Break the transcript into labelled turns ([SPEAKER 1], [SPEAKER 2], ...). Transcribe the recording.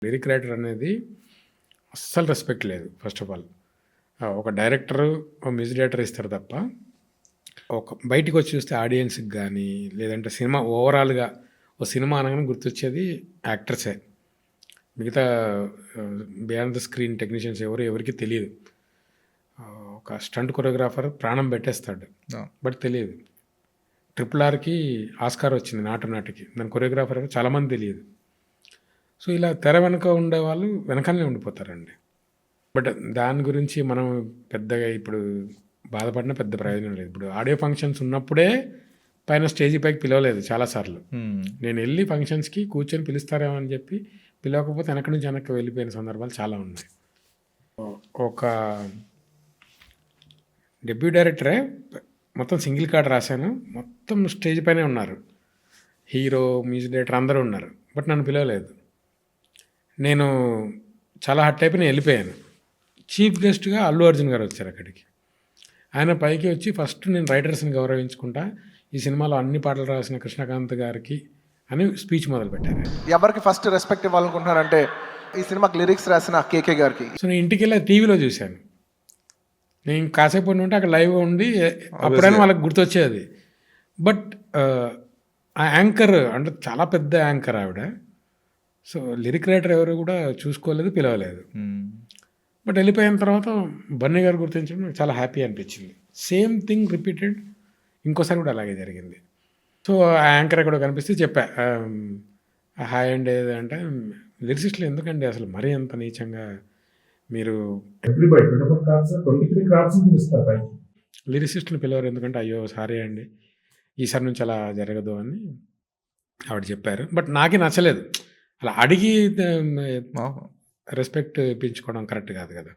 [SPEAKER 1] Lyric writer అనేది అస్సలు respect లేదు. ఫస్ట్ ఆఫ్ ఆల్ ఒక డైరెక్టరు, ఒక మ్యూజిక్ డైరెక్టర్ ఇస్తారు తప్ప, ఒక బయటికి వచ్చి చూస్తే ఆడియన్స్కి కానీ, లేదంటే సినిమా ఓవరాల్గా ఒక సినిమా అనగానే గుర్తొచ్చేది యాక్టర్సే. మిగతా బియాండ్ ద స్క్రీన్ టెక్నీషియన్స్ ఎవరికి తెలియదు. ఒక స్టంట్ కొరియోగ్రాఫర్ ప్రాణం పెట్టేస్తాడు, బట్ తెలియదు. RRRకి ఆస్కార్ వచ్చింది నాటికి, దాని కొరియోగ్రాఫర్ చాలామంది తెలియదు. సో ఇలా తెర వెనక ఉండేవాళ్ళు వెనకాలనే ఉండిపోతారండి. బట్ దాని గురించి మనం పెద్దగా ఇప్పుడు బాధపడిన పెద్ద ప్రయోజనం లేదు. ఇప్పుడు ఆడియో ఫంక్షన్స్ ఉన్నప్పుడే పైన స్టేజీ పైకి పిలవలేదు చాలాసార్లు. నేను వెళ్ళి ఫంక్షన్స్కి కూర్చొని పిలుస్తారేమో అని చెప్పి పిలవకపోతే వెనక్కి వెళ్ళిపోయిన సందర్భాలు చాలా ఉన్నాయి. ఒక డెబ్యూ డైరెక్టరే మొత్తం సింగిల్ కార్డ్ రాశాను, మొత్తం స్టేజ్ పైనే ఉన్నారు, హీరో, మ్యూజిక్ డైరెక్టర్ అందరూ ఉన్నారు, బట్ నన్ను పిలవలేదు. నేను చాలా హట్ అయిపోయి నేను వెళ్ళిపోయాను. చీఫ్ గెస్ట్గా అల్లు అర్జున్ గారు వచ్చారు అక్కడికి. ఆయన పైకి వచ్చి ఫస్ట్ నేను రైటర్స్ని గౌరవించుకుంటా, ఈ సినిమాలో అన్ని పాటలు రాసిన కృష్ణకాంత్ గారికి అని స్పీచ్ మొదలుపెట్టారు.
[SPEAKER 2] ఎవరికి ఫస్ట్ రెస్పెక్ట్ ఇవ్వాలనుకుంటున్నారంటే ఈ సినిమాకి లిరిక్స్ రాసిన కేకే గారికి.
[SPEAKER 1] సో నేను ఇంటికి వెళ్ళి టీవీలో చూశాను. నేను కాసేపు ఉంటే అక్కడ లైవ్ ఉండి అప్పుడైనా వాళ్ళకి గుర్తొచ్చేది. బట్ ఆ యాంకర్ అంటే చాలా పెద్ద యాంకర్ ఆవిడ. సో లిరిక్ రైటర్ ఎవరు కూడా చూసుకోలేదు, పిలవలేదు. బట్ వెళ్ళిపోయిన తర్వాత బన్నీ గారు గుర్తించడం నాకు చాలా హ్యాపీ అనిపించింది. సేమ్ థింగ్ రిపీటెడ్ ఇంకోసారి కూడా అలాగే జరిగింది. సో ఆ యాంకర్ ఎక్కడో కనిపిస్తే చెప్పా, హాయ్ అండి అంటే, లిరిసిస్టులు ఎందుకండి అసలు మరీ అంత నీచంగా మీరు లిరిసిస్టులు పిలవరు ఎందుకంటే, అయ్యో సారీ అండి ఈసారి నుంచి అలా జరగదు అని ఆవిడ చెప్పారు. బట్ నాకే నచ్చలేదు. అలా అడిగి రెస్పెక్ట్ ఇప్పించుకోవడం కరెక్ట్ కాదు కదా.